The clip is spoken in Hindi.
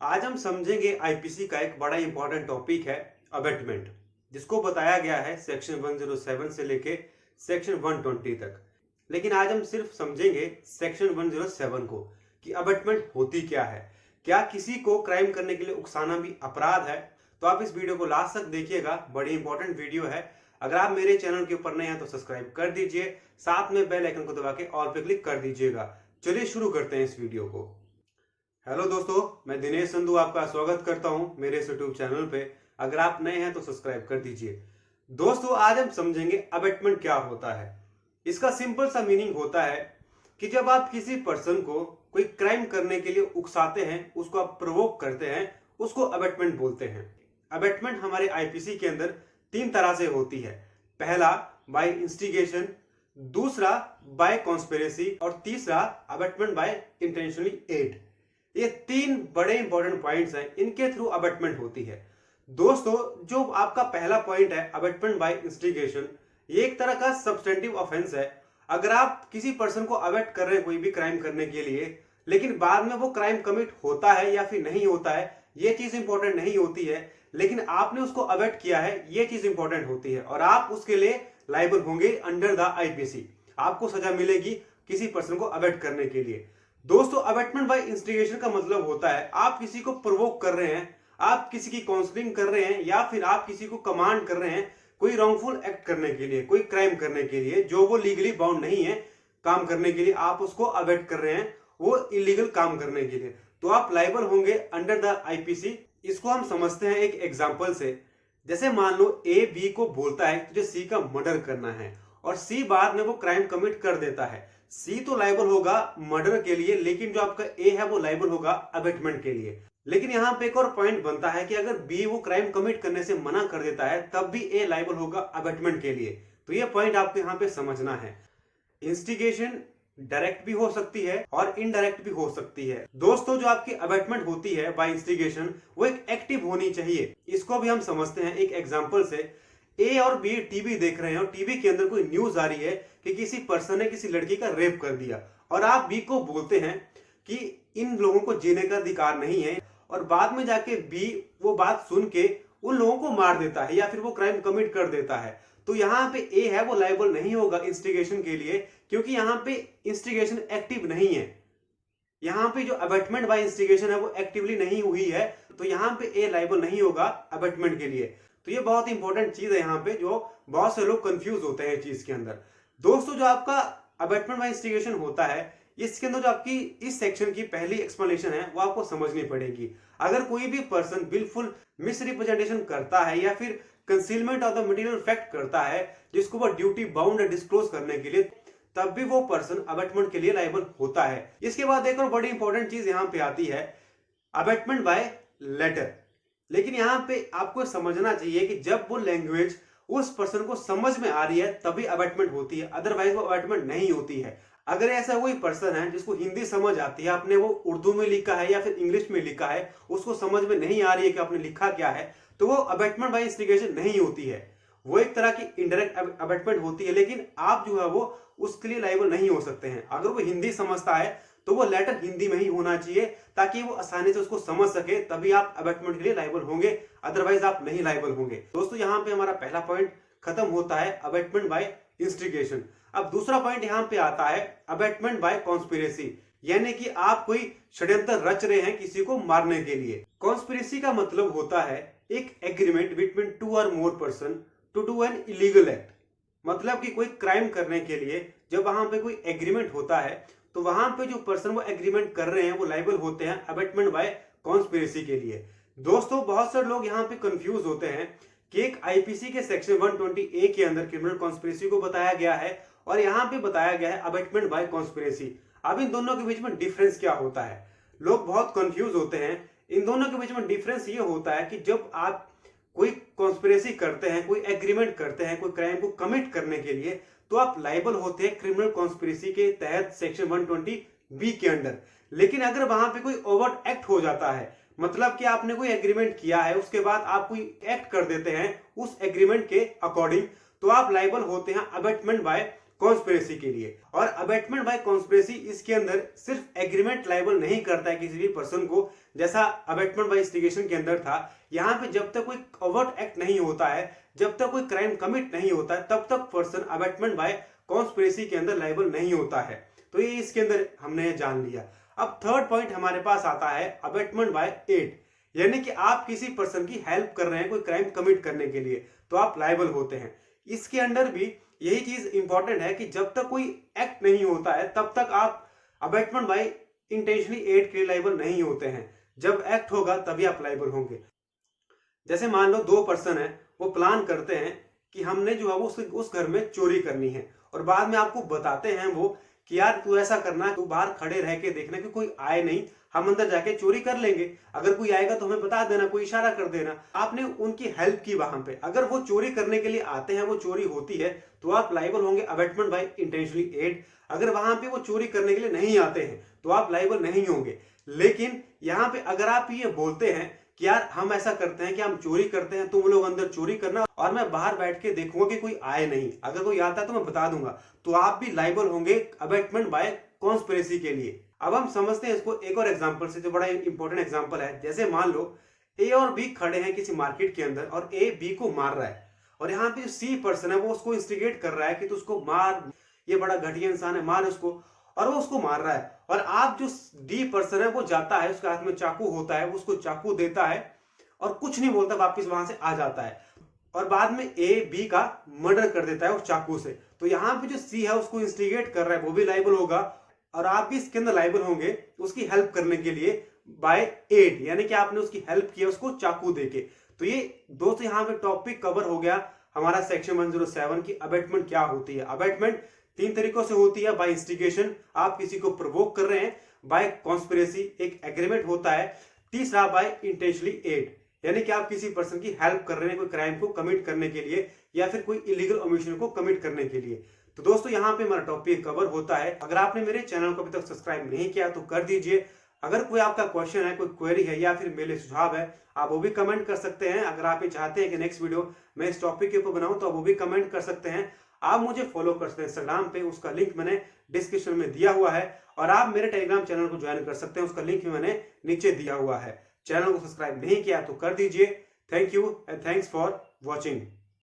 आज हम समझेंगे आईपीसी का एक बड़ा इंपॉर्टेंट टॉपिक है अबेटमेंट, जिसको बताया गया है सेक्शन 107 से लेके सेक्शन 120 तक। लेकिन आज हम सिर्फ समझेंगे सेक्शन 107 को कि अबेटमेंट होती क्या है। क्या किसी को क्राइम करने के लिए उकसाना भी अपराध है? तो आप इस वीडियो को लास्ट तक देखिएगा, बड़ी इंपॉर्टेंट वीडियो है। अगर आप मेरे चैनल के ऊपर नए हैं तो सब्सक्राइब कर दीजिए, साथ में बेल आइकन को दबा के ऑल पे क्लिक कर दीजिएगा। चलिए शुरू करते हैं इस वीडियो को। हेलो दोस्तों, मैं दिनेश संधू आपका स्वागत करता हूं मेरे इस यूट्यूब चैनल पे। अगर आप नए हैं तो सब्सक्राइब कर दीजिए। दोस्तों, आज हम समझेंगे अबेटमेंट क्या होता है। इसका सिंपल सा मीनिंग होता है कि जब आप किसी पर्सन को कोई क्राइम करने के लिए उकसाते हैं, उसको आप प्रोवोक करते हैं, उसको अबेटमेंट बोलते हैं। अबेटमेंट हमारे आईपीसी के अंदर तीन तरह से होती है। पहला बाय इंस्टिगेशन, दूसरा बाय कॉन्स्पिरेसी और तीसरा अबेटमेंट बाय इंटेंशनली एड। ये तीन बड़े इंपॉर्टेंट पॉइंट्स हैं, इनके थ्रू अबेटमेंट होती है। दोस्तों, जो आपका पहला पॉइंट है अबेटमेंट बाय इंस्टिगेशन, ये एक तरह का सब्सटेंटिव ऑफेंस है। अगर आप किसी पर्सन को अबेट कर रहे हैं कोई भी क्राइम करने के लिए, लेकिन बाद में वो क्राइम कमिट होता है या फिर नहीं होता है, ये चीज इंपॉर्टेंट नहीं होती है। लेकिन आपने उसको अबेट किया है, ये चीज इंपॉर्टेंट होती है और आप उसके लिए लाइबल होंगे अंडर द आईपीसी। आपको सजा मिलेगी किसी पर्सन को अबेट करने के लिए। दोस्तों, अबेटमेंट बाय इंस्टिगेशन का मतलब होता है आप किसी को प्रोवोक कर रहे हैं, आप किसी की काउंसलिंग कर रहे हैं या फिर आप किसी को कमांड कर रहे हैं कोई रॉन्गफुल एक्ट करने के लिए, कोई क्राइम करने के लिए जो वो लीगली बाउंड नहीं है काम करने के लिए। आप उसको अबेट कर रहे हैं वो इलीगल काम करने के लिए, तो आप लाइबल होंगे अंडर द आईपीसी। इसको हम समझते हैं एक एग्जाम्पल से। जैसे मान लो ए बी को बोलता है तुझे सी का मर्डर करना है और सी बाद में वो क्राइम कमिट कर देता है। सी तो लाइबल होगा मर्डर के लिए, लेकिन जो आपका ए है वो लाइबल होगा अबेटमेंट के लिए। लेकिन यहाँ पे एक और पॉइंट बनता है कि अगर बी वो क्राइम कमिट करने से मना कर देता है तब भी ए लाइबल होगा अबेटमेंट के लिए। तो ये पॉइंट आपको यहाँ पे समझना है। इंस्टिगेशन डायरेक्ट भी हो सकती है और इनडायरेक्ट भी हो सकती है। दोस्तों, जो आपकी अबेटमेंट होती है बाय इंस्टिगेशन, वो एक एक्टिव होनी चाहिए। इसको भी हम समझते हैं एक एग्जांपल से। ए और बी टीवी देख रहे हैं और टीवी के अंदर कोई न्यूज आ रही है कि किसी पर्सन ने किसी लड़की का रेप कर दिया और आप बी को बोलते हैं कि इन लोगों को जीने का अधिकार नहीं है, और बाद में जाके बी वो बात सुन के उन लोगों को मार देता है या फिर वो क्राइम कमिट कर देता है। तो यहाँ पे ए है वो लाइबल नहीं होगा इंस्टिगेशन के लिए, क्योंकि यहाँ पे इंस्टिगेशन एक्टिव नहीं है। यहाँ पे जो अबेटमेंट बाय इंस्टिगेशन है वो एक्टिवली नहीं हुई है, तो यहाँ पे ए लाइबल नहीं होगा अबेटमेंट के लिए। तो ये बहुत इंपॉर्टेंट चीज है यहाँ पे, जो बहुत से लोग कंफ्यूज होते हैं इस चीज के अंदर। दोस्तों, जो आपका अबेटमेंट बाय इंस्टिगेशन होता है, इसके अंदर जो आपकी इस सेक्शन की पहली एक्सप्लेनेशन है वो आपको समझनी पड़ेगी। अगर कोई भी पर्सन बिल्कुल मिसरिप्रेजेंटेशन करता है या फिर concealment of the material fact करता है जिसको वो ड्यूटी बाउंड है डिस्क्लोज करने के लिए, तब भी वो पर्सन अबेटमेंट के लिए लायबल होता है। इसके बाद एक और बड़ी इंपॉर्टेंट चीज यहाँ पे आती है, अबेटमेंट बाय लेटर। लेकिन यहाँ पे आपको समझना चाहिए कि जब वो लैंग्वेज उस पर्सन को समझ में आ रही है तभी अबेटमेंट होती है, अदरवाइज वो अबेटमेंट नहीं होती है। अगर ऐसा कोई पर्सन है जिसको हिंदी समझ आती है, आपने वो उर्दू में लिखा है या फिर इंग्लिश में लिखा है, उसको समझ में नहीं आ रही है कि आपने लिखा क्या है, तो वो अबेटमेंट बाय इंस्टिगेशन नहीं होती है। वो एक तरह की इनडायरेक्ट अबेटमेंट होती है, लेकिन आप जो है वो उसके लिए लायबल नहीं हो सकते हैं। अगर वो हिंदी समझता है तो वो लेटर हिंदी में ही होना चाहिए ताकि वो आसानी से उसको समझ सके, तभी आप अबेटमेंट के लिए लायबल होंगे, अदरवाइज आप नहीं लायबल होंगे। दोस्तों, यहाँ पे हमारा पहला पॉइंट खत्म होता है अबेटमेंट बाय इंस्टिगेशन। अब दूसरा पॉइंट यहाँ पे आता है अबेटमेंट बाय कॉन्स्पिरेसी, यानी कि आप कोई षड्यंत्र रच रहे हैं किसी को मारने के लिए। कॉन्स्पिरेसी का मतलब होता है एक agreement between two or more person to do an illegal act. मतलब कि कोई क्राइम करने के लिए जब वहां पे कोई एग्रीमेंट होता है तो वहां पे जो पर्सन वो एग्रीमेंट कर रहे हैं वो लायबल होते हैं अबेटमेंट बाय कॉन्स्पिरेसी के लिए। दोस्तों, बहुत सारे लोग यहाँ पे कंफ्यूज होते हैं कि एक आईपीसी के सेक्शन 120 ए के अंदर क्रिमिनल कॉन्स्पिरेसी को बताया गया है और यहाँ पे बताया गया है अबेटमेंट बाय कॉन्स्पिरेसी। अब इन दोनों के बीच में डिफरेंस क्या होता है? लोग बहुत कंफ्यूज होते हैं। इन दोनों के बीच में डिफरेंस ये होता है कि जब आप कोई कॉन्स्पिरेसी करते हैं, कोई एग्रीमेंट करते हैं कोई क्राइम को कमिट करने के लिए, तो आप लायबल होते हैं क्रिमिनल कॉन्स्पिरेसी के तहत सेक्शन 120 बी के अंदर। लेकिन अगर वहां पे कोई ओवर्ट एक्ट हो जाता है, मतलब कि आपने कोई एग्रीमेंट किया है उसके बाद आप कोई एक्ट कर देते हैं उस एग्रीमेंट के अकॉर्डिंग, तो आप लायबल होते हैं अबेटमेंट बाय कॉन्स्पिरेसी के लिए। और अबेटमेंट बाय कॉन्स्पिरेसी इसके अंदर सिर्फ एग्रीमेंट लायबल नहीं करता है किसी भी पर्सन को, जैसा अबेटमेंट बाय इंस्टिगेशन के अंदर था। यहाँ पे जब तक कोई ओवर्ट एक्ट नहीं होता है, जब तक कोई क्राइम कमिट नहीं होता है, तब तक पर्सन अबेटमेंट बाय कॉन्स्पिरेसी के अंदर लायबल नहीं होता है। तो ये इसके अंदर हमने जान लिया। अब थर्ड पॉइंट हमारे पास आता है अबेटमेंट बाय एड, यानी कि आप किसी पर्सन की हेल्प कर रहे हैं कोई क्राइम कमिट करने के लिए, तो आप लायबल होते हैं। इसके अंदर भी यही चीज इंपॉर्टेंट है कि जब तक कोई एक्ट नहीं होता है तब तक आप अबेटमेंट बाय इंटेंशनली एड के लायबल नहीं होते हैं। जब एक्ट होगा तभी आप लायबल होंगे। जैसे मान लो दो पर्सन है, वो प्लान करते हैं कि हमने जो है वो उस घर में चोरी करनी है, और बाद में आपको बताते हैं वो कि यार तू ऐसा करना, तू बाहर खड़े रह के देखना कि कोई आए नहीं, हम अंदर जाके चोरी कर लेंगे, अगर कोई आएगा तो हमें बता देना, कोई इशारा कर देना। आपने उनकी हेल्प की वहां पे। अगर वो चोरी करने के लिए आते हैं, वो चोरी होती है, तो आप लायबल होंगे अबेटमेंट बाय इंटेंशनली एड। अगर वहां पे वो चोरी करने के लिए नहीं आते हैं तो आप लायबल नहीं होंगे। लेकिन यहाँ पे अगर आप ये बोलते हैं कि यार हम ऐसा करते हैं कि हम चोरी करते हैं, तुम लोग अंदर चोरी करना और मैं बाहर बैठ के देखूंगा कि कोई आए नहीं, अगर कोई आता है तो मैं बता दूंगा, तो आप भी लायबल होंगे अबेटमेंट बाय कॉन्स्पिरेसी के लिए। अब हम समझते हैं इसको एक और एग्जांपल से, जो बड़ा इंपॉर्टेंट एग्जांपल है। जैसे मान लो ए और बी खड़े हैं किसी मार्केट के अंदर और ए बी को मार रहा है, और यहाँ पे जो सी पर्सन है वो उसको इंस्टिगेट कर रहा है कि तू उसको मार, ये बड़ा घटिया इंसान है, मार उसको, और वो उसको मार रहा है। और आप जो डी पर्सन है वो जाता है, उसके हाथ में चाकू होता है, वो उसको चाकू देता है और कुछ नहीं बोलता, वापस वहां से आ जाता है, और बाद में ए बी का मर्डर कर देता है उस चाकू से। तो यहाँ पे जो सी है उसको इंस्टिगेट कर रहा है, वो भी लायबल होगा, और आप भी इसके अंदर लायबल होंगे उसकी हेल्प करने के लिए बाय एड, यानी कि आपने उसकी हेल्प किया उसको चाकू देके। तो ये दोस्तों यहाँ पे टॉपिक कवर हो गया हमारा सेक्शन 107 की अबेटमेंट क्या होती है। अबेटमेंट तीन तरीकों से होती है। बाय इंस्टिगेशन, आप किसी को प्रोवोक कर रहे हैं। बाय कॉन्स्पिरेसी, एक एग्रीमेंट होता है। तीसरा बाय इंटेंशनली एड, यानी कि आप किसी पर्सन की हेल्प कर रहे हैं कोई क्राइम को कमिट करने के लिए या फिर कोई इलीगल ओमिशन को कमिट करने के लिए। तो दोस्तों यहाँ पे हमारा टॉपिक कवर होता है। अगर आपने मेरे चैनल को अभी तक सब्सक्राइब नहीं किया तो कर दीजिए। अगर कोई आपका क्वेश्चन है, कोई क्वेरी है या फिर मेरे सुझाव है, आप वो भी कमेंट कर सकते हैं। अगर आप ये चाहते हैं कि नेक्स्ट वीडियो मैं इस टॉपिक के ऊपर बनाऊं तो आप वो भी कमेंट कर सकते हैं। आप मुझे फॉलो कर सकते हैं इंस्टाग्राम पे, उसका लिंक मैंने डिस्क्रिप्शन में दिया हुआ है, और आप मेरे टेलीग्राम चैनल को ज्वाइन कर सकते हैं, उसका लिंक भी मैंने नीचे दिया हुआ है। चैनल को सब्सक्राइब नहीं किया तो कर दीजिए। Thank you and thanks for watching.